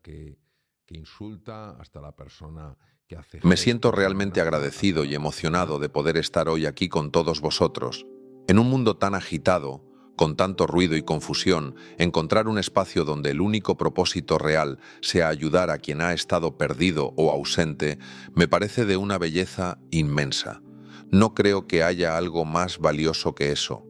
que insulta hasta la persona que hace Me siento gestos de realmente amenaza agradecido hasta y la persona. emocionado de poder estar hoy aquí con todos vosotros. En un mundo tan agitado, con tanto ruido y confusión, encontrar un espacio donde el único propósito real sea ayudar a quien ha estado perdido o ausente, me parece de una belleza inmensa. No creo que haya algo más valioso que eso.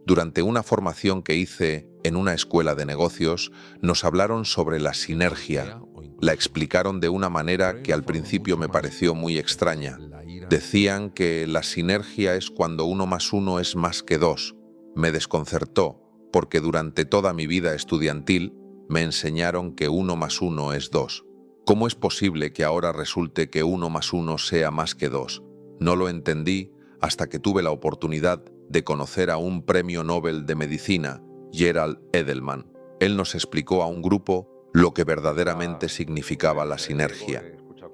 Durante una formación que hice en una escuela de negocios, nos hablaron sobre la sinergia. Golpea o La incluso mata. explicaron de una Pero manera hay que una al forma principio mucho me más pareció muy eficaz, que es extraña. la ira. Decían que la sinergia es cuando 1 más 1 es más que 2. Me desconcertó, porque durante toda mi vida estudiantil me enseñaron que 1 más 1 es 2. ¿Cómo es posible que ahora resulte que 1 más 1 sea más que 2? No lo entendí hasta que tuve la oportunidad de conocer a un premio Nobel de Medicina, Gerald Edelman. Él nos explicó a un grupo lo que verdaderamente significaba la sinergia.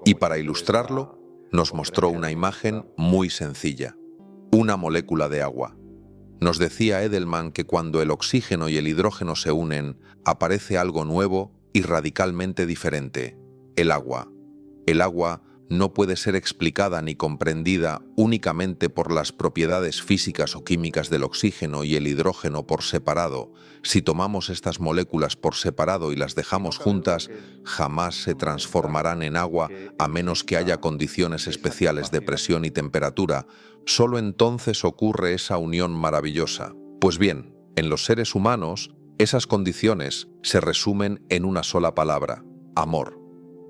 Y para ilustrarlo, nos mostró una imagen muy sencilla: una molécula de agua. Nos decía Edelman que cuando el oxígeno y el hidrógeno se unen, aparece algo nuevo y radicalmente diferente: el agua. El agua no puede ser explicada ni comprendida únicamente por las propiedades físicas o químicas del oxígeno y el hidrógeno por separado. Si tomamos estas moléculas por separado y las dejamos juntas, jamás se transformarán en agua a menos que haya condiciones especiales de presión y temperatura. Solo entonces ocurre esa unión maravillosa. Pues bien, en los seres humanos, esas condiciones se resumen en una sola palabra: amor.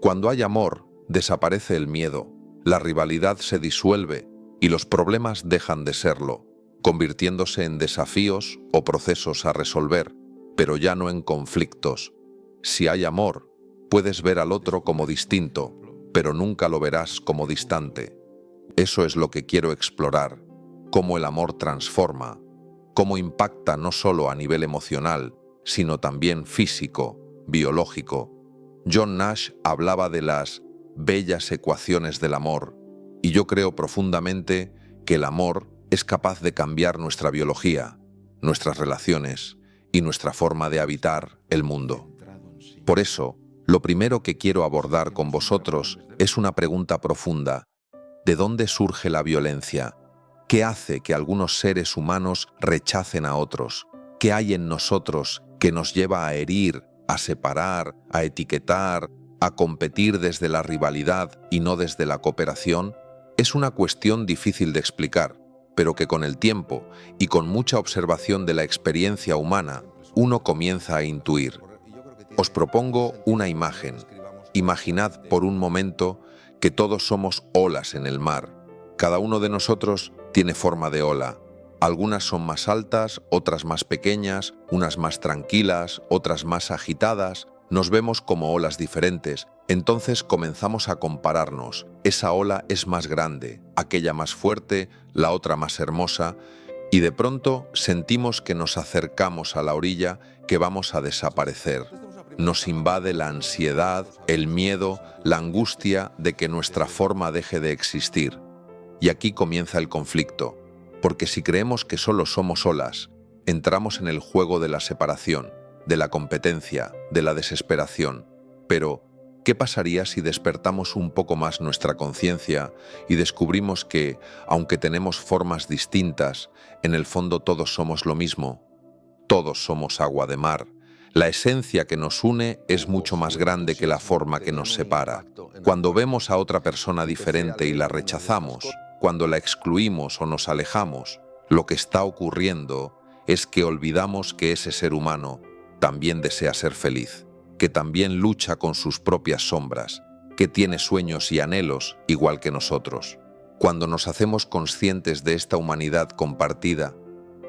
Cuando hay amor, desaparece el miedo, la rivalidad se disuelve y los problemas dejan de serlo, convirtiéndose en desafíos o procesos a resolver, pero ya no en conflictos. Si hay amor, puedes ver al otro como distinto, pero nunca lo verás como distante. Eso es lo que quiero explorar: cómo el amor transforma, cómo impacta no solo a nivel emocional, sino también físico, biológico. John Nash hablaba de las bellas ecuaciones del amor, y yo creo profundamente que el amor es capaz de cambiar nuestra biología, nuestras relaciones y nuestra forma de habitar el mundo. Por eso, lo primero que quiero abordar con vosotros es una pregunta profunda: ¿de dónde surge la violencia? ¿Qué hace que algunos seres humanos rechacen a otros? ¿Qué hay en nosotros que nos lleva a herir, a separar, a etiquetar, a competir desde la rivalidad y no desde la cooperación? Es una cuestión difícil de explicar, pero que con el tiempo y con mucha observación de la experiencia humana, uno comienza a intuir. Os propongo una imagen. Imaginad por un momento que todos somos olas en el mar. Cada uno de nosotros tiene forma de ola. Algunas son más altas, otras más pequeñas, unas más tranquilas, otras más agitadas. Nos vemos como olas diferentes. Entonces comenzamos a compararnos. Esa ola es más grande, aquella más fuerte, la otra más hermosa, y de pronto sentimos que nos acercamos a la orilla, que vamos a desaparecer. Nos invade la ansiedad, el miedo, la angustia de que nuestra forma deje de existir. Y aquí comienza el conflicto, porque si creemos que solo somos olas, entramos en el juego de la separación, de la competencia, de la desesperación. Pero, ¿qué pasaría si despertamos un poco más nuestra conciencia y descubrimos que, aunque tenemos formas distintas, en el fondo todos somos lo mismo? Todos somos agua de mar. La esencia que nos une es mucho más grande que la forma que nos separa. Cuando vemos a otra persona diferente y la rechazamos, cuando la excluimos o nos alejamos, lo que está ocurriendo es que olvidamos que ese ser humano también desea ser feliz, que también lucha con sus propias sombras, que tiene sueños y anhelos igual que nosotros. Cuando nos hacemos conscientes de esta humanidad compartida,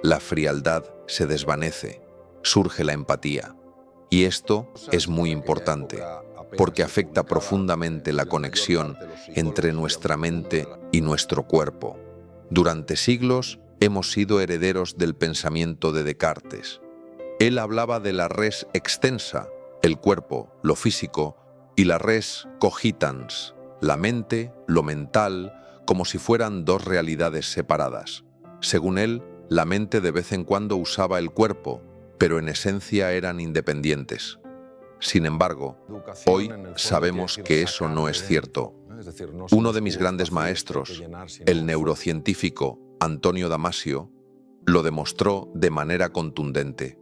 la frialdad se desvanece, surge la empatía. Y esto es muy importante, porque afecta profundamente la conexión entre nuestra mente y nuestro cuerpo. Durante siglos hemos sido herederos del pensamiento de Descartes. Él hablaba de la res extensa, el cuerpo, lo físico, y la res cogitans, la mente, lo mental, como si fueran dos realidades separadas. Según él, la mente de vez en cuando usaba el cuerpo, pero en esencia eran independientes. Sin embargo, hoy sabemos que eso no es cierto. Uno de mis grandes maestros, el neurocientífico Antonio Damasio, lo demostró de manera contundente.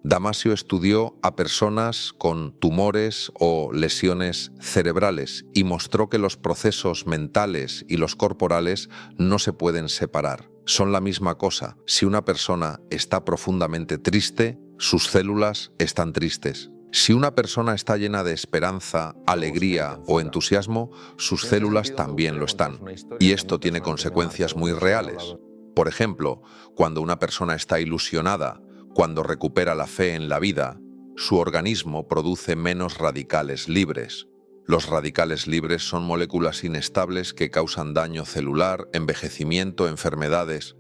Damasio estudió a personas con tumores o lesiones cerebrales y mostró que los procesos mentales y los corporales no se pueden separar. Son la misma cosa. Si una persona está profundamente triste, sus células están tristes. Si una persona está llena de esperanza, alegría o entusiasmo, sus células también lo están. Y esto tiene consecuencias muy reales. Por ejemplo, cuando una persona está ilusionada, cuando recupera la fe en la vida, su organismo produce menos radicales libres. Los radicales libres son moléculas inestables que causan daño celular, envejecimiento, enfermedades.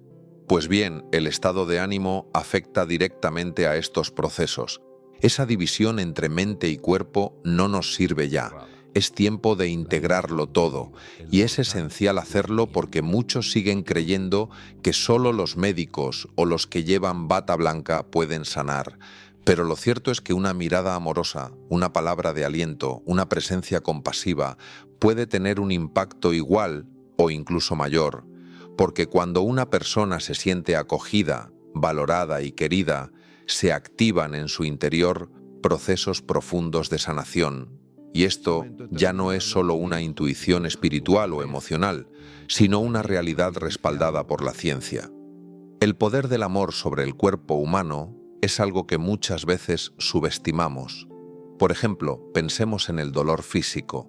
Pues bien, el estado de ánimo afecta directamente a estos procesos. Esa división entre mente y cuerpo no nos sirve ya. Es tiempo de integrarlo todo, y es esencial hacerlo porque muchos siguen creyendo que solo los médicos o los que llevan bata blanca pueden sanar. Pero lo cierto es que una mirada amorosa, una palabra de aliento, una presencia compasiva puede tener un impacto igual o incluso mayor, porque cuando una persona se siente acogida, valorada y querida, se activan en su interior procesos profundos de sanación. Y esto ya no es solo una intuición espiritual o emocional, sino una realidad respaldada por la ciencia. El poder del amor sobre el cuerpo humano es algo que muchas veces subestimamos. Por ejemplo, pensemos en el dolor físico.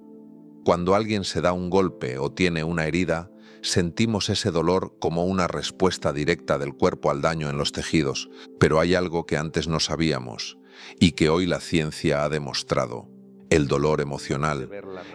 Cuando alguien se da un golpe o tiene una herida, sentimos ese dolor como una respuesta directa del cuerpo al daño en los tejidos, pero hay algo que antes no sabíamos y que hoy la ciencia ha demostrado. El dolor emocional,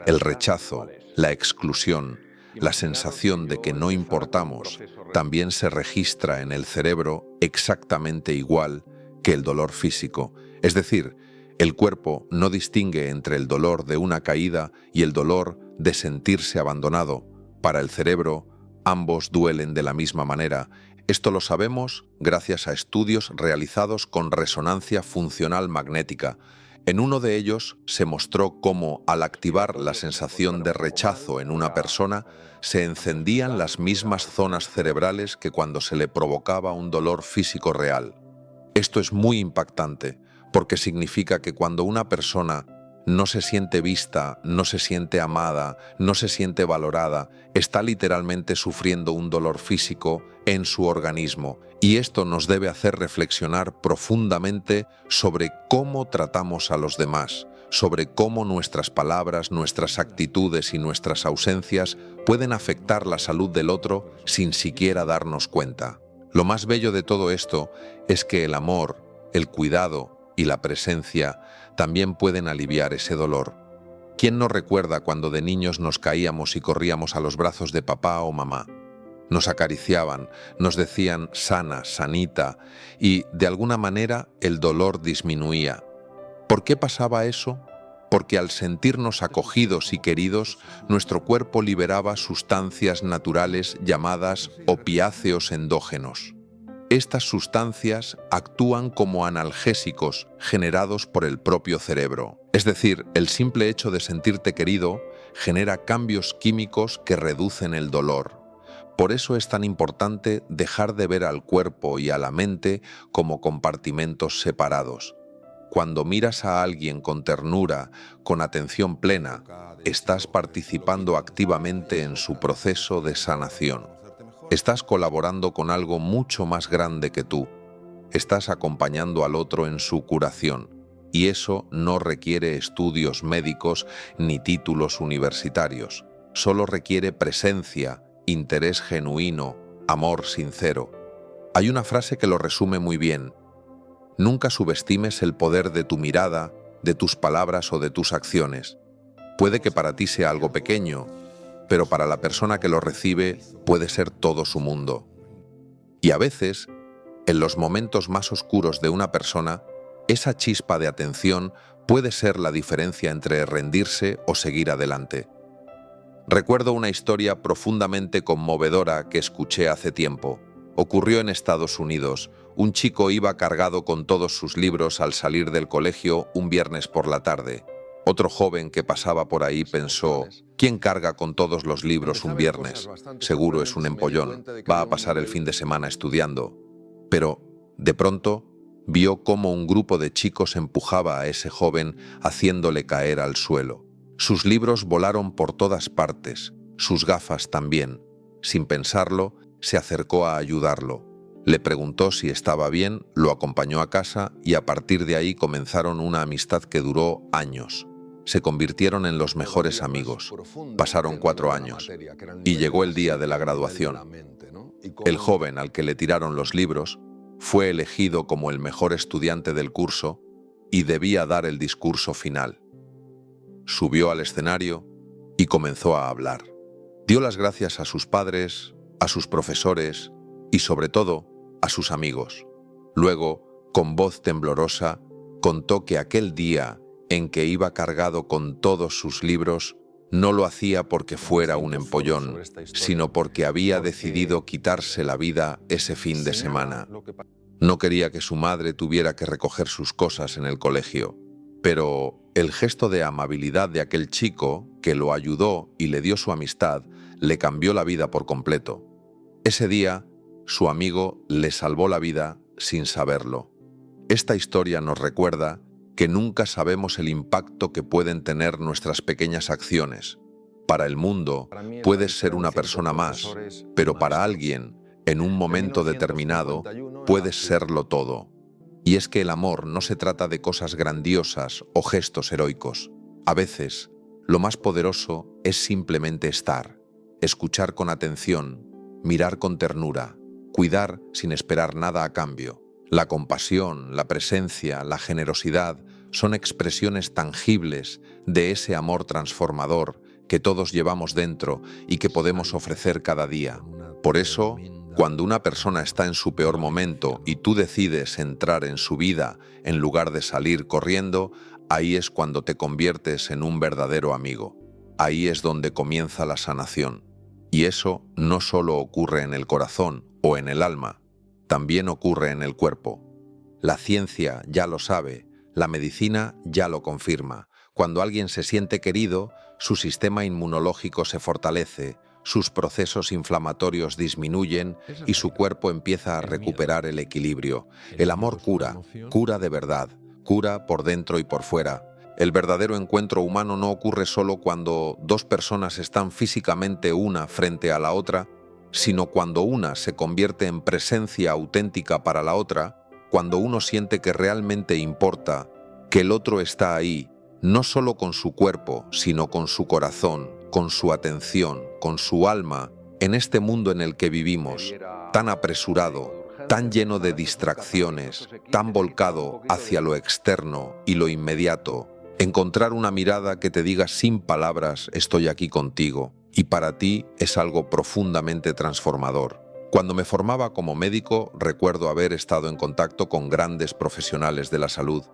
el rechazo, la exclusión, la sensación de que no importamos, también se registra en el cerebro exactamente igual que el dolor físico. Es decir, el cuerpo no distingue entre el dolor de una caída y el dolor de sentirse abandonado. Para el cerebro, ambos duelen de la misma manera. Esto lo sabemos gracias a estudios realizados con resonancia funcional magnética. En uno de ellos se mostró cómo, al activar la sensación de rechazo en una persona, se encendían las mismas zonas cerebrales que cuando se le provocaba un dolor físico real. Esto es muy impactante, porque significa que cuando una persona no se siente vista, no se siente amada, no se siente valorada, está literalmente sufriendo un dolor físico en su organismo. Y esto nos debe hacer reflexionar profundamente sobre cómo tratamos a los demás, sobre cómo nuestras palabras, nuestras actitudes y nuestras ausencias pueden afectar la salud del otro sin siquiera darnos cuenta. Lo más bello de todo esto es que el amor, el cuidado y la presencia también pueden aliviar ese dolor. ¿Quién no recuerda cuando de niños nos caíamos y corríamos a los brazos de papá o mamá? Nos acariciaban, nos decían sana, sanita, y de alguna manera el dolor disminuía. ¿Por qué pasaba eso? Porque al sentirnos acogidos y queridos, nuestro cuerpo liberaba sustancias naturales llamadas opiáceos endógenos. Estas sustancias actúan como analgésicos generados por el propio cerebro. Es decir, el simple hecho de sentirte querido genera cambios químicos que reducen el dolor. Por eso es tan importante dejar de ver al cuerpo y a la mente como compartimentos separados. Cuando miras a alguien con ternura, con atención plena, estás participando activamente en su proceso de sanación. Estás colaborando con algo mucho más grande que tú. Estás acompañando al otro en su curación. Y eso no requiere estudios médicos ni títulos universitarios. Solo requiere presencia, interés genuino, amor sincero. Hay una frase que lo resume muy bien. Nunca subestimes el poder de tu mirada, de tus palabras o de tus acciones. Puede que para ti sea algo pequeño, pero para la persona que lo recibe puede ser todo su mundo. Y a veces, en los momentos más oscuros de una persona, esa chispa de atención puede ser la diferencia entre rendirse o seguir adelante. Recuerdo una historia profundamente conmovedora que escuché hace tiempo. Ocurrió en Estados Unidos. Un chico iba cargado con todos sus libros al salir del colegio un viernes por la tarde. Otro joven que pasaba por ahí pensó: ¿quién carga con todos los libros un viernes? Seguro es un empollón, va a pasar el fin de semana estudiando. Pero, de pronto, vio cómo un grupo de chicos empujaba a ese joven haciéndole caer al suelo. Sus libros volaron por todas partes, sus gafas también. Sin pensarlo, se acercó a ayudarlo. Le preguntó si estaba bien, lo acompañó a casa y a partir de ahí comenzaron una amistad que duró años. Se convirtieron en los mejores amigos. Pasaron 4 años y llegó el día de la graduación. El joven al que le tiraron los libros fue elegido como el mejor estudiante del curso y debía dar el discurso final. Subió al escenario y comenzó a hablar. Dio las gracias a sus padres, a sus profesores y, sobre todo, a sus amigos. Luego, con voz temblorosa, contó que aquel día en que iba cargado con todos sus libros no lo hacía porque fuera un empollón, sino porque había decidido quitarse la vida ese fin de semana. No quería que su madre tuviera que recoger sus cosas en el colegio, pero el gesto de amabilidad de aquel chico, que lo ayudó y le dio su amistad, le cambió la vida por completo. Ese día, su amigo le salvó la vida sin saberlo. Esta historia nos recuerda que nunca sabemos el impacto que pueden tener nuestras pequeñas acciones. Para el mundo, puedes ser una persona más, pero para alguien, en un momento determinado, puedes serlo todo. Y es que el amor no se trata de cosas grandiosas o gestos heroicos. A veces, lo más poderoso es simplemente estar, escuchar con atención, mirar con ternura, cuidar sin esperar nada a cambio. La compasión, la presencia, la generosidad son expresiones tangibles de ese amor transformador que todos llevamos dentro y que podemos ofrecer cada día. Por eso, cuando una persona está en su peor momento y tú decides entrar en su vida en lugar de salir corriendo, ahí es cuando te conviertes en un verdadero amigo. Ahí es donde comienza la sanación. Y eso no solo ocurre en el corazón o en el alma, también ocurre en el cuerpo. La ciencia ya lo sabe, la medicina ya lo confirma. Cuando alguien se siente querido, su sistema inmunológico se fortalece, sus procesos inflamatorios disminuyen y su cuerpo empieza a recuperar el equilibrio. El amor cura, cura de verdad, cura por dentro y por fuera. El verdadero encuentro humano no ocurre solo cuando dos personas están físicamente una frente a la otra, sino cuando una se convierte en presencia auténtica para la otra, cuando uno siente que realmente importa, que el otro está ahí, no solo con su cuerpo, sino con su corazón, con su atención, con su alma, en este mundo en el que vivimos, tan apresurado, tan lleno de distracciones, tan volcado hacia lo externo y lo inmediato. Encontrar una mirada que te diga sin palabras: estoy aquí contigo, y para ti es algo profundamente transformador. Cuando me formaba como médico, recuerdo haber estado en contacto con grandes profesionales de la salud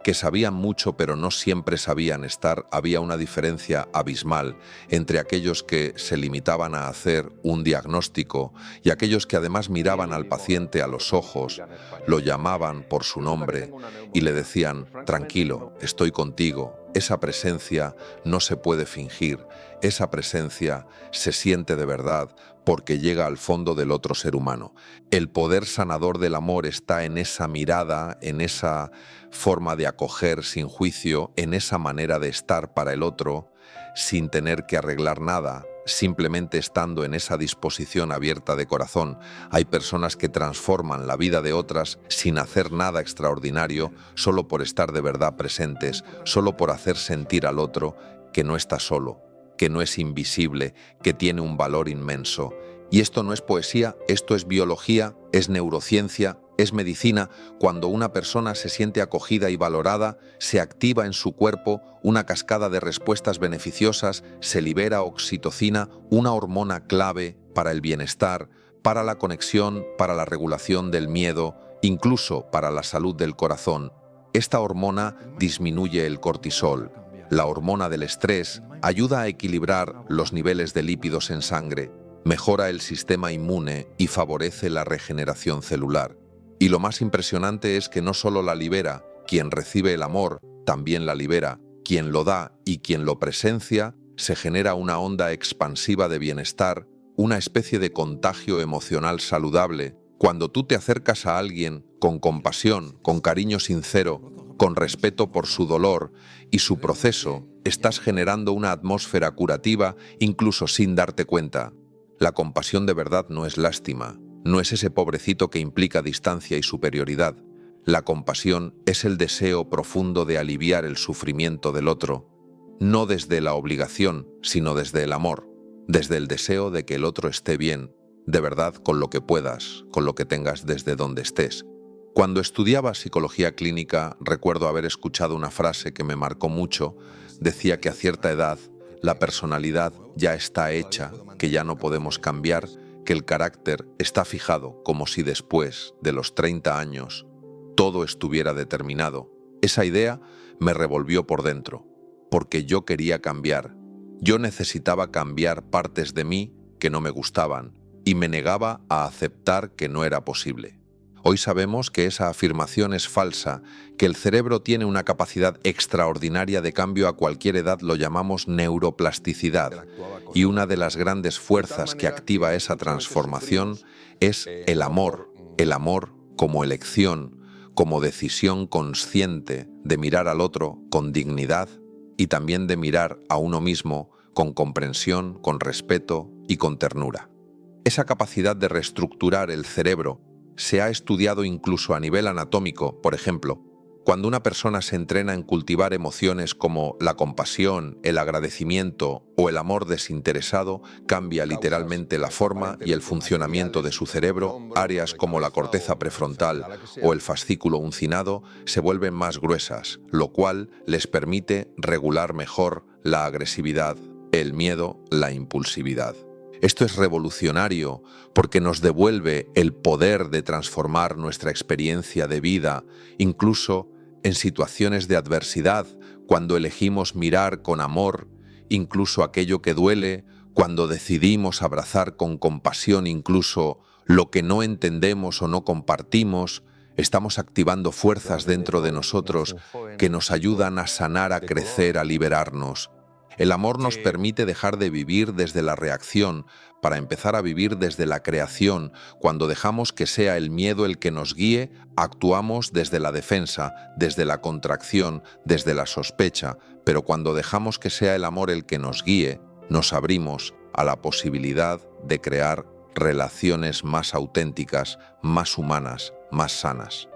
que sabían mucho pero no siempre sabían estar. Había una diferencia abismal entre aquellos que se limitaban a hacer un diagnóstico y aquellos que además miraban al paciente a los ojos, lo llamaban por su nombre y le decían: tranquilo, estoy contigo. Esa presencia no se puede fingir, esa presencia se siente de verdad porque llega al fondo del otro ser humano. El poder sanador del amor está en esa mirada, en esa forma de acoger sin juicio, en esa manera de estar para el otro, sin tener que arreglar nada, simplemente estando en esa disposición abierta de corazón. Hay personas que transforman la vida de otras sin hacer nada extraordinario, solo por estar de verdad presentes, solo por hacer sentir al otro que no está solo, que no es invisible, que tiene un valor inmenso. Y esto no es poesía, esto es biología, es neurociencia, es medicina. Cuando una persona se siente acogida y valorada, se activa en su cuerpo una cascada de respuestas beneficiosas, se libera oxitocina, una hormona clave para el bienestar, para la conexión, para la regulación del miedo, incluso para la salud del corazón. Esta hormona disminuye el cortisol. La hormona del estrés ayuda a equilibrar los niveles de lípidos en sangre. mejora el sistema inmune y favorece la regeneración celular. Y lo más impresionante es que no solo la libera quien recibe el amor, también la libera quien lo da y quien lo presencia. Se genera una onda expansiva de bienestar, una especie de contagio emocional saludable. Cuando tú te acercas a alguien con compasión, con cariño sincero, con respeto por su dolor y su proceso, estás generando una atmósfera curativa incluso sin darte cuenta. La compasión de verdad no es lástima, no es ese pobrecito que implica distancia y superioridad. La compasión es el deseo profundo de aliviar el sufrimiento del otro, no desde la obligación, sino desde el amor, desde el deseo de que el otro esté bien, de verdad con lo que puedas, con lo que tengas desde donde estés. Cuando estudiaba psicología clínica, recuerdo haber escuchado una frase que me marcó mucho. Decía que a cierta edad la personalidad ya está hecha, que ya no podemos cambiar, que el carácter está fijado, como si después de los 30 años todo estuviera determinado. Esa idea me revolvió por dentro, porque yo quería cambiar. Yo necesitaba cambiar partes de mí que no me gustaban y me negaba a aceptar que no era posible. Hoy sabemos que esa afirmación es falsa, que el cerebro tiene una capacidad extraordinaria de cambio a cualquier edad, lo llamamos neuroplasticidad, y una de las grandes fuerzas que activa esa transformación es el amor como elección, como decisión consciente de mirar al otro con dignidad y también de mirar a uno mismo con comprensión, con respeto y con ternura. Esa capacidad de reestructurar el cerebro se ha estudiado incluso a nivel anatómico. Por ejemplo, cuando una persona se entrena en cultivar emociones como la compasión, el agradecimiento o el amor desinteresado, cambia literalmente la forma y el funcionamiento de su cerebro. Áreas como la corteza prefrontal o el fascículo uncinado se vuelven más gruesas, lo cual les permite regular mejor la agresividad, el miedo, la impulsividad. Esto es revolucionario porque nos devuelve el poder de transformar nuestra experiencia de vida, incluso en situaciones de adversidad, cuando elegimos mirar con amor, incluso aquello que duele, cuando decidimos abrazar con compasión incluso lo que no entendemos o no compartimos. Estamos activando fuerzas dentro de nosotros que nos ayudan a sanar, a crecer, a liberarnos. El amor nos permite dejar de vivir desde la reacción para empezar a vivir desde la creación. Cuando dejamos que sea el miedo el que nos guíe, actuamos desde la defensa, desde la contracción, desde la sospecha. Pero cuando dejamos que sea el amor el que nos guíe, nos abrimos a la posibilidad de crear relaciones más auténticas, más humanas, más sanas.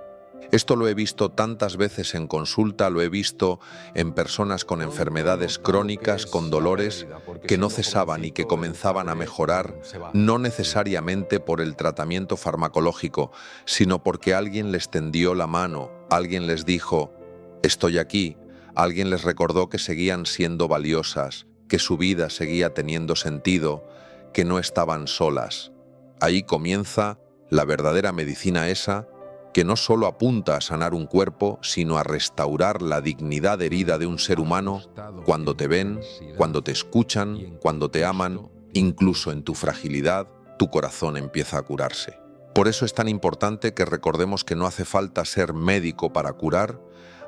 Esto lo he visto tantas veces en consulta, lo he visto en personas con enfermedades crónicas, con dolores que no cesaban y que comenzaban a mejorar, no necesariamente por el tratamiento farmacológico, sino porque alguien les tendió la mano, alguien les dijo, estoy aquí, alguien les recordó que seguían siendo valiosas, que su vida seguía teniendo sentido, que no estaban solas. Ahí comienza la verdadera medicina esa, que no solo apunta a sanar un cuerpo, sino a restaurar la dignidad herida de un ser humano cuando te ven, cuando te escuchan, cuando te aman, incluso en tu fragilidad, tu corazón empieza a curarse. Por eso es tan importante que recordemos que no hace falta ser médico para curar.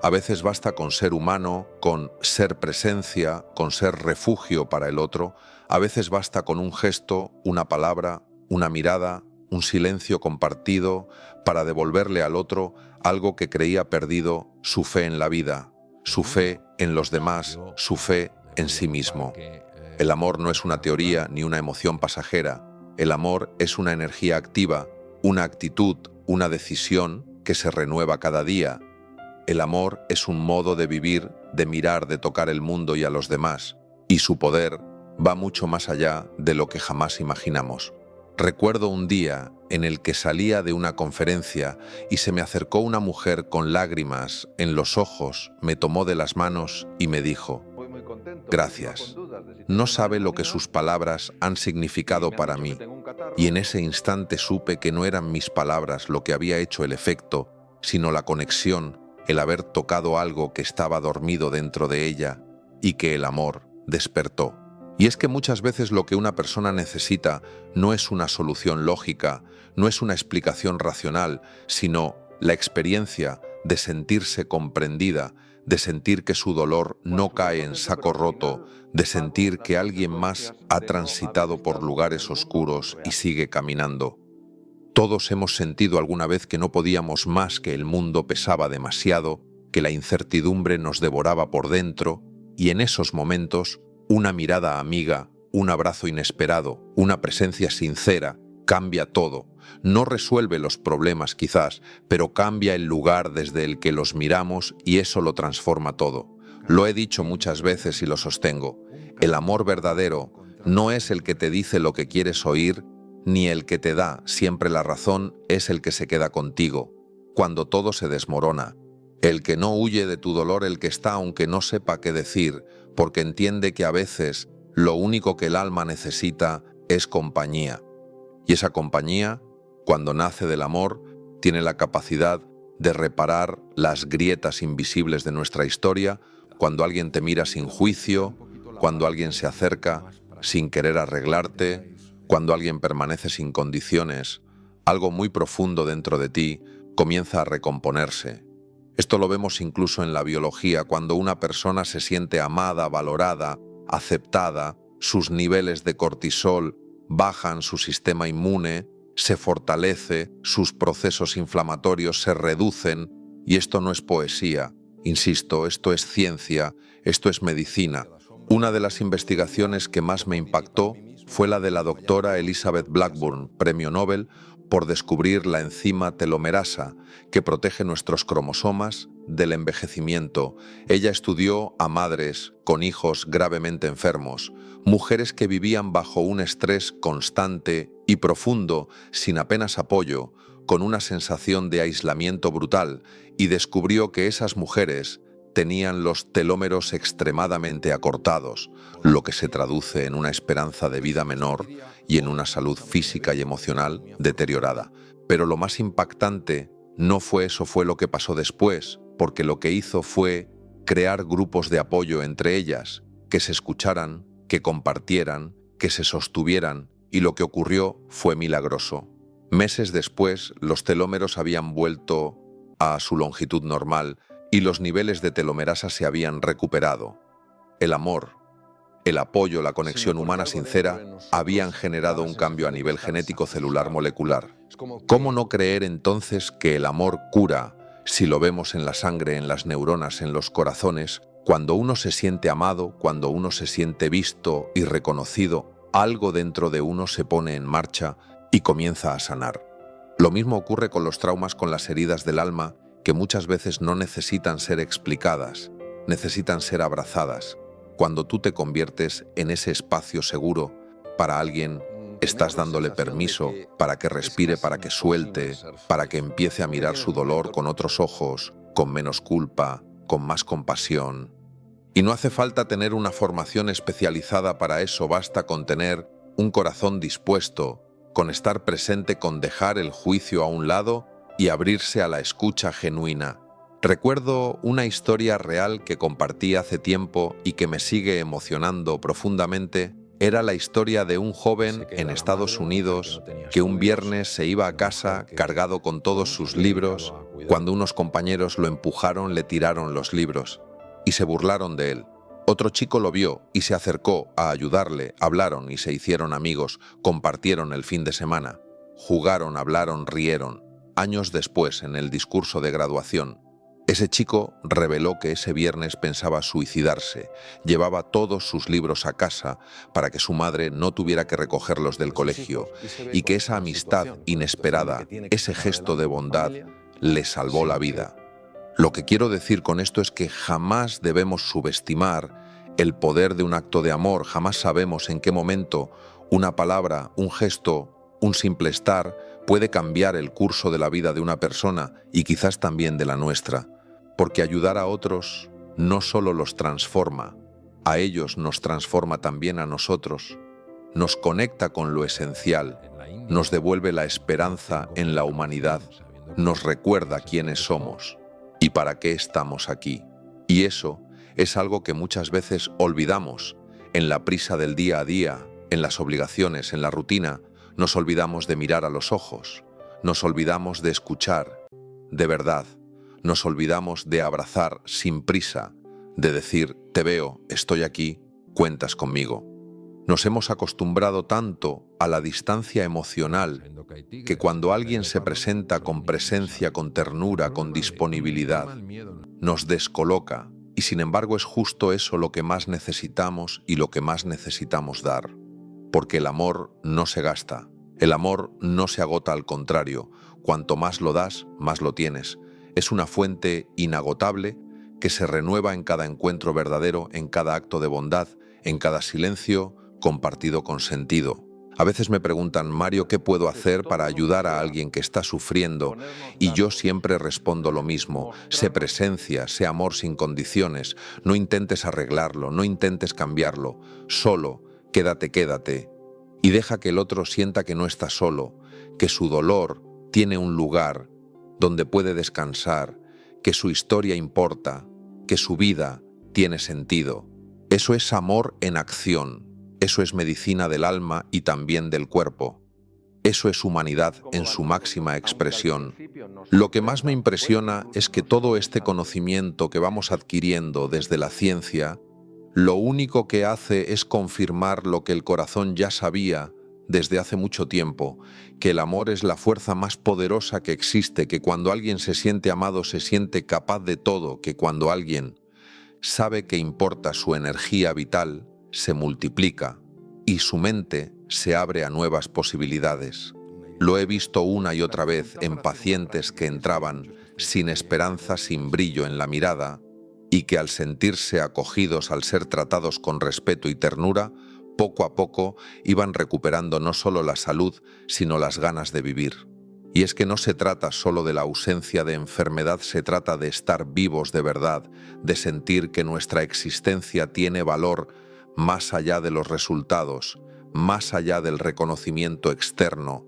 A veces basta con ser humano, con ser presencia, con ser refugio para el otro. A veces basta con un gesto, una palabra, una mirada, un silencio compartido para devolverle al otro algo que creía perdido, su fe en la vida, su fe en los demás, su fe en sí mismo. El amor no es una teoría ni una emoción pasajera. El amor es una energía activa, una actitud, una decisión que se renueva cada día. El amor es un modo de vivir, de mirar, de tocar el mundo y a los demás, y su poder va mucho más allá de lo que jamás imaginamos. Recuerdo un día en el que salía de una conferencia y se me acercó una mujer con lágrimas en los ojos, me tomó de las manos y me dijo, gracias. No sabe lo que sus palabras han significado para mí. Y en ese instante supe que no eran mis palabras lo que había hecho el efecto, sino la conexión, el haber tocado algo que estaba dormido dentro de ella y que el amor despertó. Y es que muchas veces lo que una persona necesita no es una solución lógica, no es una explicación racional, sino la experiencia de sentirse comprendida, de sentir que su dolor no cae en saco roto, de sentir que alguien más ha transitado por lugares oscuros y sigue caminando. Todos hemos sentido alguna vez que no podíamos más, que el mundo pesaba demasiado, que la incertidumbre nos devoraba por dentro, y en esos momentos, una mirada amiga, un abrazo inesperado, una presencia sincera, cambia todo. No resuelve los problemas quizás, pero cambia el lugar desde el que los miramos y eso lo transforma todo. Lo he dicho muchas veces y lo sostengo. El amor verdadero no es el que te dice lo que quieres oír, ni el que te da siempre la razón, es el que se queda contigo cuando todo se desmorona. El que no huye de tu dolor, el que está aunque no sepa qué decir, porque entiende que a veces lo único que el alma necesita es compañía. Y esa compañía, cuando nace del amor, tiene la capacidad de reparar las grietas invisibles de nuestra historia, cuando alguien te mira sin juicio, cuando alguien se acerca sin querer arreglarte, cuando alguien permanece sin condiciones, algo muy profundo dentro de ti comienza a recomponerse. Esto lo vemos incluso en la biología, cuando una persona se siente amada, valorada, aceptada, sus niveles de cortisol bajan, su sistema inmune se fortalece, sus procesos inflamatorios se reducen, y esto no es poesía, insisto, esto es ciencia, esto es medicina. Una de las investigaciones que más me impactó fue la de la doctora Elizabeth Blackburn, premio Nobel, por descubrir la enzima telomerasa, que protege nuestros cromosomas del envejecimiento. Ella estudió a madres con hijos gravemente enfermos, mujeres que vivían bajo un estrés constante y profundo, sin apenas apoyo, con una sensación de aislamiento brutal, y descubrió que esas mujeres tenían los telómeros extremadamente acortados, lo que se traduce en una esperanza de vida menor y en una salud física y emocional deteriorada. Pero lo más impactante no fue eso, fue lo que pasó después, porque lo que hizo fue crear grupos de apoyo entre ellas, que se escucharan, que compartieran, que se sostuvieran, y lo que ocurrió fue milagroso. Meses después, los telómeros habían vuelto a su longitud normal y los niveles de telomerasa se habían recuperado. El amor, el apoyo, la conexión humana sincera habían generado un cambio a nivel genético, celular, molecular. ¿Cómo no creer entonces que el amor cura si lo vemos en la sangre, en las neuronas, en los corazones? Cuando uno se siente amado, cuando uno se siente visto y reconocido, algo dentro de uno se pone en marcha y comienza a sanar. Lo mismo ocurre con los traumas, con las heridas del alma, que muchas veces no necesitan ser explicadas, necesitan ser abrazadas. Cuando tú te conviertes en ese espacio seguro para alguien, estás dándole permiso para que respire, para que suelte, para que empiece a mirar su dolor con otros ojos, con menos culpa, con más compasión. Y no hace falta tener una formación especializada para eso, basta con tener un corazón dispuesto, con estar presente, con dejar el juicio a un lado y abrirse a la escucha genuina. Recuerdo una historia real que compartí hace tiempo y que me sigue emocionando profundamente. Era la historia de un joven en Estados Unidos que un viernes se iba a casa cargado con todos sus libros, cuando unos compañeros lo empujaron, le tiraron los libros y se burlaron de él. Otro chico lo vio y se acercó a ayudarle, hablaron y se hicieron amigos, compartieron el fin de semana, jugaron, hablaron, rieron. Años después, en el discurso de graduación, ese chico reveló que ese viernes pensaba suicidarse. Llevaba todos sus libros a casa para que su madre no tuviera que recogerlos del colegio y que esa amistad inesperada, ese gesto de bondad, le salvó la vida. Lo que quiero decir con esto es que jamás debemos subestimar el poder de un acto de amor. Jamás sabemos en qué momento una palabra, un gesto, un simple estar puede cambiar el curso de la vida de una persona y quizás también de la nuestra, porque ayudar a otros no solo los transforma, a ellos nos transforma también a nosotros, nos conecta con lo esencial, nos devuelve la esperanza en la humanidad, nos recuerda quiénes somos y para qué estamos aquí. Y eso es algo que muchas veces olvidamos En la prisa del día a día, en las obligaciones, en la rutina, nos olvidamos de mirar a los ojos, nos olvidamos de escuchar, de verdad, nos olvidamos de abrazar sin prisa, de decir, te veo, estoy aquí, cuentas conmigo. Nos hemos acostumbrado tanto a la distancia emocional que cuando alguien se presenta con presencia, con ternura, con disponibilidad, nos descoloca. Y sin embargo es justo eso lo que más necesitamos y lo que más necesitamos dar. Porque el amor no se gasta, el amor no se agota, al contrario, cuanto más lo das, más lo tienes. Es una fuente inagotable que se renueva en cada encuentro verdadero, en cada acto de bondad, en cada silencio compartido con sentido. A veces me preguntan, Mario, ¿qué puedo hacer para ayudar a alguien que está sufriendo? Y yo siempre respondo lo mismo, sé presencia, sé amor sin condiciones, no intentes arreglarlo, no intentes cambiarlo, solo quédate, y deja que el otro sienta que no está solo, que su dolor tiene un lugar donde puede descansar, que su historia importa, que su vida tiene sentido. Eso es amor en acción. Eso es medicina del alma y también del cuerpo. Eso es humanidad en su máxima expresión. Lo que más me impresiona es que todo este conocimiento que vamos adquiriendo desde la ciencia, lo único que hace es confirmar lo que el corazón ya sabía desde hace mucho tiempo, que el amor es la fuerza más poderosa que existe, que cuando alguien se siente amado se siente capaz de todo, que cuando alguien sabe que importa su energía vital, se multiplica y su mente se abre a nuevas posibilidades. Lo he visto una y otra vez en pacientes que entraban sin esperanza, sin brillo en la mirada y que al sentirse acogidos, al ser tratados con respeto y ternura, poco a poco iban recuperando no solo la salud, sino las ganas de vivir. Y es que no se trata solo de la ausencia de enfermedad, se trata de estar vivos de verdad, de sentir que nuestra existencia tiene valor más allá de los resultados, más allá del reconocimiento externo,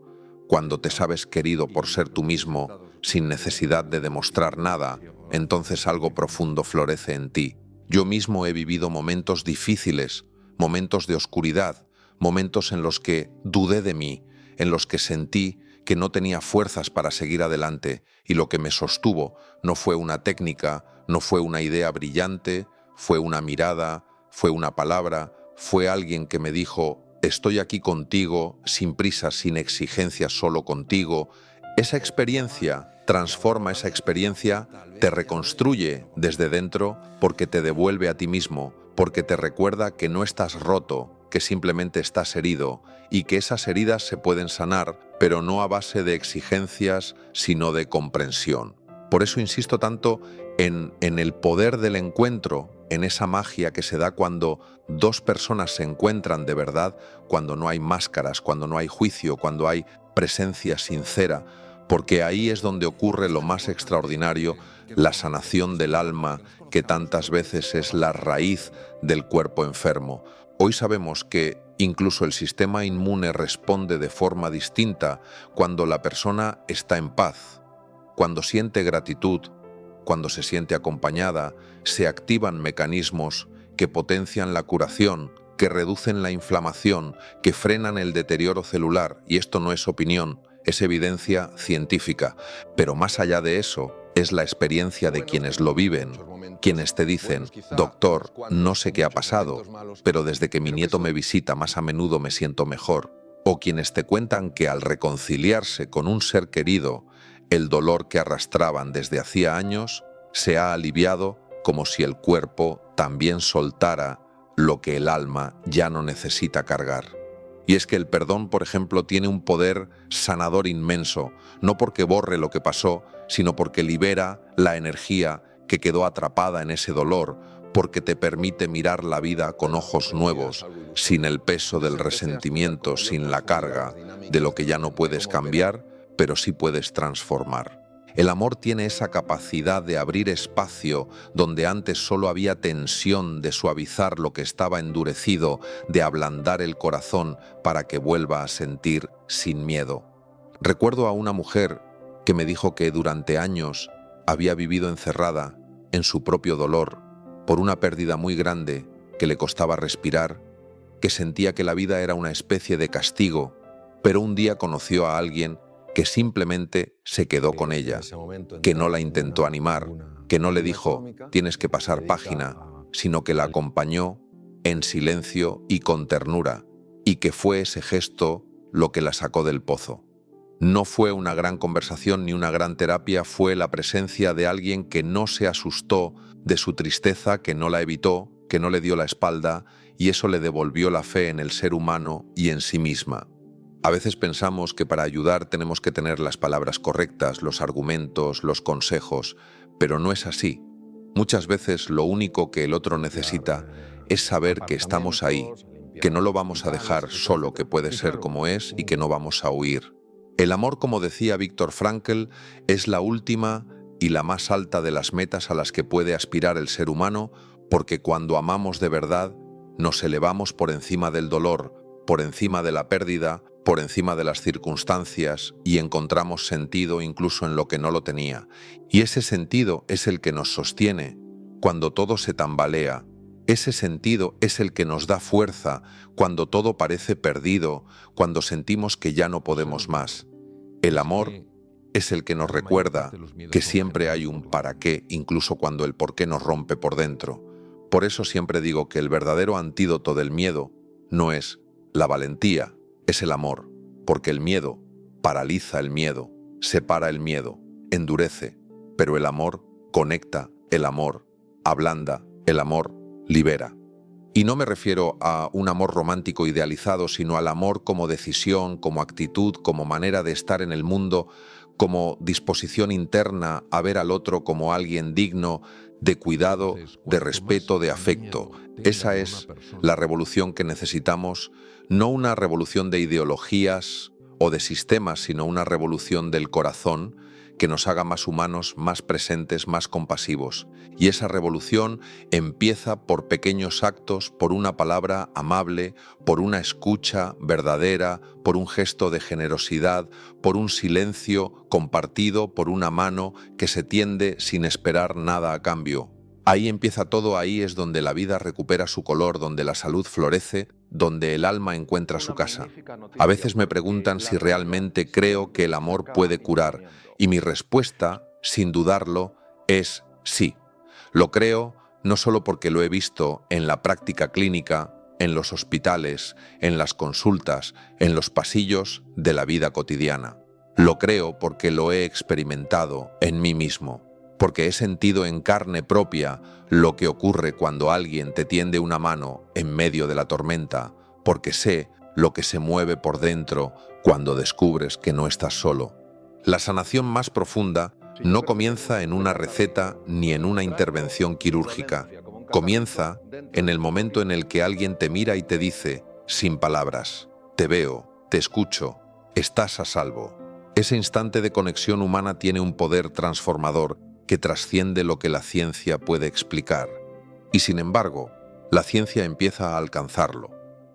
cuando te sabes querido por ser tú mismo, sin necesidad de demostrar nada, entonces algo profundo florece en ti. Yo mismo he vivido momentos difíciles, momentos de oscuridad, momentos en los que dudé de mí, en los que sentí que no tenía fuerzas para seguir adelante, y lo que me sostuvo no fue una técnica, no fue una idea brillante, fue una mirada, fue una palabra, fue alguien que me dijo, estoy aquí contigo, sin prisas, sin exigencias, solo contigo. Esa experiencia transforma, esa experiencia te reconstruye desde dentro porque te devuelve a ti mismo, porque te recuerda que no estás roto, que simplemente estás herido y que esas heridas se pueden sanar, pero no a base de exigencias, sino de comprensión. Por eso insisto tanto en el poder del encuentro, en esa magia que se da cuando dos personas se encuentran de verdad, cuando no hay máscaras, cuando no hay juicio, cuando hay presencia sincera, porque ahí es donde ocurre lo más extraordinario, la sanación del alma, que tantas veces es la raíz del cuerpo enfermo. Hoy sabemos que incluso el sistema inmune responde de forma distinta cuando la persona está en paz, cuando siente gratitud, cuando se siente acompañada, se activan mecanismos que potencian la curación, que reducen la inflamación, que frenan el deterioro celular, y esto no es opinión, es evidencia científica. Pero más allá de eso, es la experiencia de quienes lo viven, quienes te dicen, doctor, no sé qué ha pasado, pero desde que mi nieto me visita más a menudo me siento mejor. O quienes te cuentan que al reconciliarse con un ser querido, el dolor que arrastraban desde hacía años se ha aliviado como si el cuerpo también soltara lo que el alma ya no necesita cargar. Y es que el perdón, por ejemplo, tiene un poder sanador inmenso, no porque borre lo que pasó, sino porque libera la energía que quedó atrapada en ese dolor, porque te permite mirar la vida con ojos nuevos, sin el peso del resentimiento, sin la carga de lo que ya no puedes cambiar, pero sí puedes transformar. El amor tiene esa capacidad de abrir espacio donde antes solo había tensión, de suavizar lo que estaba endurecido, de ablandar el corazón para que vuelva a sentir sin miedo. Recuerdo a una mujer que me dijo que durante años había vivido encerrada en su propio dolor por una pérdida muy grande que le costaba respirar que sentía que la vida era una especie de castigo, pero un día conoció a alguien que simplemente se quedó con ella, que no la intentó animar, que no le dijo, tienes que pasar página, sino que la acompañó en silencio y con ternura, y que fue ese gesto lo que la sacó del pozo. No fue una gran conversación ni una gran terapia, fue la presencia de alguien que no se asustó de su tristeza, que no la evitó, que no le dio la espalda, y eso le devolvió la fe en el ser humano y en sí misma. A veces pensamos que para ayudar tenemos que tener las palabras correctas, los argumentos, los consejos, pero no es así. Muchas veces lo único que el otro necesita es saber que estamos ahí, que no lo vamos a dejar solo, que puede ser como es y que no vamos a huir. El amor, como decía Viktor Frankl, es la última y la más alta de las metas a las que puede aspirar el ser humano, porque cuando amamos de verdad, nos elevamos por encima del dolor, por encima de la pérdida, por encima de las circunstancias y encontramos sentido incluso en lo que no lo tenía. Y ese sentido es el que nos sostiene cuando todo se tambalea. Ese sentido es el que nos da fuerza cuando todo parece perdido, cuando sentimos que ya no podemos más. El amor es el que nos recuerda que siempre hay un para qué, incluso cuando el por qué nos rompe por dentro. Por eso siempre digo que el verdadero antídoto del miedo no es la valentía, es el amor, porque el miedo paraliza el miedo, separa el miedo, endurece, pero el amor conecta, el amor ablanda, el amor libera. Y no me refiero a un amor romántico idealizado, sino al amor como decisión, como actitud, como manera de estar en el mundo, como disposición interna a ver al otro como alguien digno, de cuidado, de respeto, de afecto. Esa es la revolución que necesitamos, no una revolución de ideologías o de sistemas, sino una revolución del corazón que nos haga más humanos, más presentes, más compasivos. Y esa revolución empieza por pequeños actos, por una palabra amable, por una escucha verdadera, por un gesto de generosidad, por un silencio compartido, por una mano que se tiende sin esperar nada a cambio. Ahí empieza todo, ahí es donde la vida recupera su color, donde la salud florece, donde el alma encuentra su casa. A veces me preguntan si realmente creo que el amor puede curar, y mi respuesta, sin dudarlo, es sí. Lo creo no solo porque lo he visto en la práctica clínica, en los hospitales, en las consultas, en los pasillos de la vida cotidiana. Lo creo porque lo he experimentado en mí mismo, porque he sentido en carne propia lo que ocurre cuando alguien te tiende una mano en medio de la tormenta, porque sé lo que se mueve por dentro cuando descubres que no estás solo. La sanación más profunda no comienza en una receta ni en una intervención quirúrgica. Comienza en el momento en el que alguien te mira y te dice, sin palabras, te veo, te escucho, estás a salvo. Ese instante de conexión humana tiene un poder transformador que trasciende lo que la ciencia puede explicar. Y sin embargo, la ciencia empieza a alcanzarlo.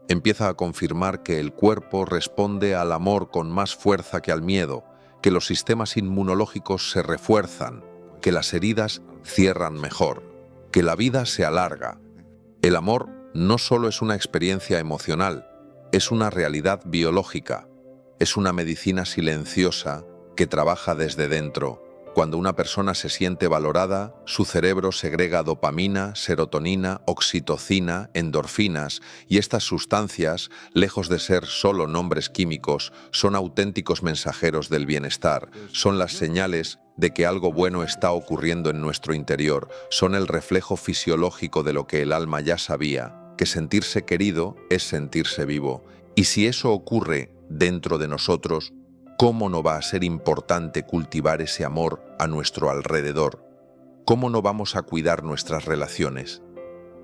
Empieza a confirmar que el cuerpo responde al amor con más fuerza que al miedo, que los sistemas inmunológicos se refuerzan, que las heridas cierran mejor, que la vida se alarga. El amor no solo es una experiencia emocional, es una realidad biológica, es una medicina silenciosa que trabaja desde dentro. Cuando una persona se siente valorada, su cerebro segrega dopamina, serotonina, oxitocina, endorfinas, y estas sustancias, lejos de ser solo nombres químicos, son auténticos mensajeros del bienestar, son las señales de que algo bueno está ocurriendo en nuestro interior, son el reflejo fisiológico de lo que el alma ya sabía, que sentirse querido es sentirse vivo. Y si eso ocurre dentro de nosotros, ¿cómo no va a ser importante cultivar ese amor a nuestro alrededor? ¿Cómo no vamos a cuidar nuestras relaciones?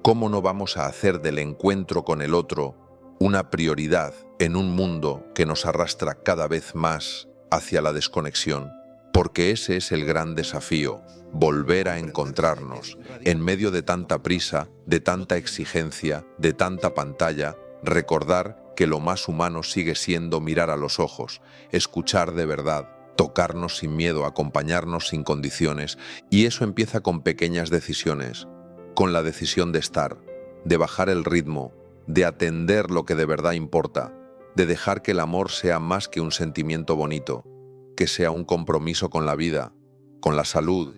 ¿Cómo no vamos a hacer del encuentro con el otro una prioridad en un mundo que nos arrastra cada vez más hacia la desconexión? Porque ese es el gran desafío, volver a encontrarnos en medio de tanta prisa, de tanta exigencia, de tanta pantalla, recordar que lo más humano sigue siendo mirar a los ojos, escuchar de verdad, tocarnos sin miedo, acompañarnos sin condiciones, y eso empieza con pequeñas decisiones, con la decisión de estar, de bajar el ritmo, de atender lo que de verdad importa, de dejar que el amor sea más que un sentimiento bonito, que sea un compromiso con la vida, con la salud,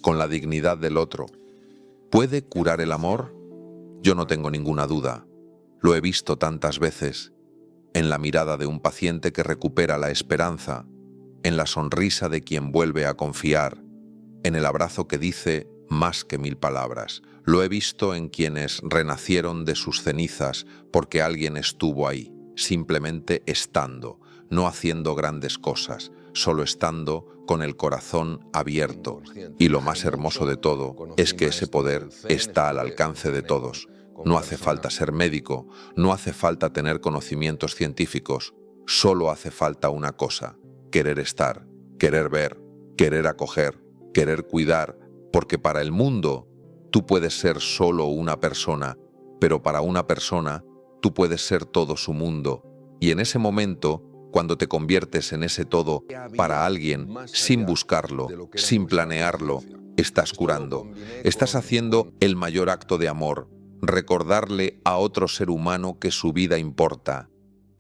con la dignidad del otro. ¿Puede curar el amor? Yo no tengo ninguna duda. Lo he visto tantas veces, en la mirada de un paciente que recupera la esperanza, en la sonrisa de quien vuelve a confiar, en el abrazo que dice más que 1000 palabras. Lo he visto en quienes renacieron de sus cenizas porque alguien estuvo ahí, simplemente estando, no haciendo grandes cosas, solo estando con el corazón abierto. Y lo más hermoso de todo es que ese poder está al alcance de todos. No hace falta ser médico, no hace falta tener conocimientos científicos, solo hace falta una cosa: querer estar, querer ver, querer acoger, querer cuidar, porque para el mundo tú puedes ser solo una persona, pero para una persona tú puedes ser todo su mundo. Y en ese momento, cuando te conviertes en ese todo para alguien, sin buscarlo, sin planearlo, estás curando. Estás haciendo el mayor acto de amor, recordarle a otro ser humano que su vida importa.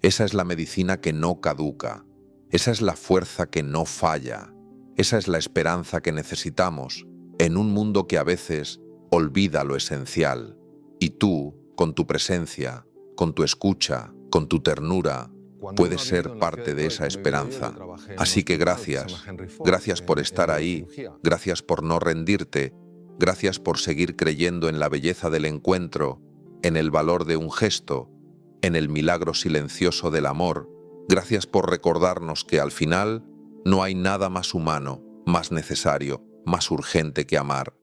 Esa es la medicina que no caduca. Esa es la fuerza que no falla. Esa es la esperanza que necesitamos en un mundo que a veces olvida lo esencial. Y tú, con tu presencia, con tu escucha, con tu ternura, puedes ser parte de esa esperanza. Así que gracias. Gracias por estar ahí. Gracias por no rendirte. Gracias por seguir creyendo en la belleza del encuentro, en el valor de un gesto, en el milagro silencioso del amor. Gracias por recordarnos que al final no hay nada más humano, más necesario, más urgente que amar.